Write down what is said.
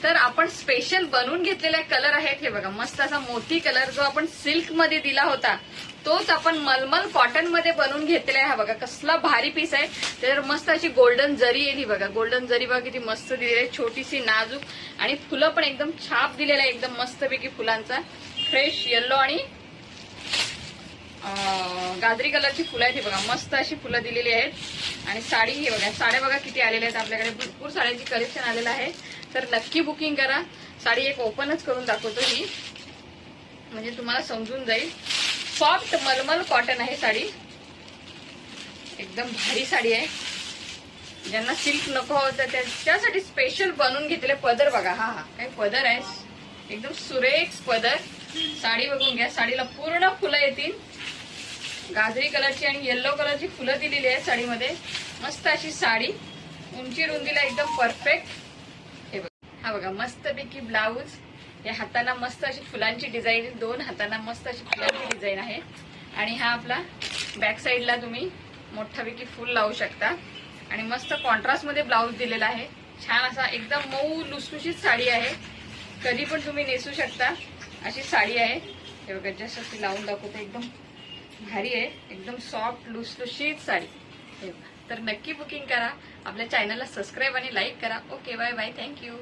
तर आपण स्पेशल बनवून घेतलेले कलर आहेत. हे बघा मस्त असा मोती कलर जो आपण सिल्क मध्ये दिला होता तोच आपण मलमल कॉटन मध्ये बनवून घेतलेला आहे. हा बघा कसला भारी पीस आहे. त्यावर मस्त अशी गोल्डन जरी येईल. बघा गोल्डन जरी बघा किती मस्त दिलेली आहे, छोटीशी नाजूक आणि फुलं पण एकदम छाप दिलेला आहे, एकदम मस्तपैकी फुलांचा. फ्रेश येल्लो आणि गाजरी कलरची फुलं आहेत. हे बघा मस्त अशी फुलं दिलेली आहेत. आणि साडी हे बघा, साड्या बघा किती आलेल्या आहेत आपल्याकडे, भरपूर साड्यांची कलेक्शन आलेलं आहे. तर नक्की बुकिंग करा. साडी एक ओपनच करून दाखवतो ही, म्हणजे तुम्हाला समजून जाईल. सॉफ्ट मलमल कॉटन आहे साडी, एकदम भारी साडी आहे. ज्यांना सिल्क नको होतं त्याच्यासाठी स्पेशल बनवून घेतलेले पदर बघा. हा हा काय पदर आहे, एकदम सुरेख पदर. साडी बघून घ्या, साडीला पूर्ण फुलं येतील. गाजरी कलरची आणि येल्लो कलरची फुलं दिलेली आहेत साडीमध्ये. मस्त अशी साडी, उंची रुंदीला एकदम परफेक्ट. हे बघा, हा बघा मस्तपैकी ब्लाऊज. या हाताला मस्त अशी फुलांची डिझाईन, दोन हातांना मस्त अशी फुलांची डिझाईन आहे. आणि हा आपला बॅक साईडला तुम्ही मोठापैकी फुल लावू शकता. आणि मस्त कॉन्ट्रास्ट मध्ये ब्लाऊज दिलेला आहे. छान असा एकदम मऊ लुसलुशीत साडी आहे, कधी पण तुम्ही नेसू शकता अशी साडी आहे. हे बघा जस्ट अशी लावून दाखवते, एकदम भारी आहे, एकदम सॉफ्ट लुसलुशीत साडी. हे बघा, तर नक्की बुकिंग करा. आपल्या चॅनलला सबस्क्राईब आणि लाईक करा. Okay, bye bye, thank you.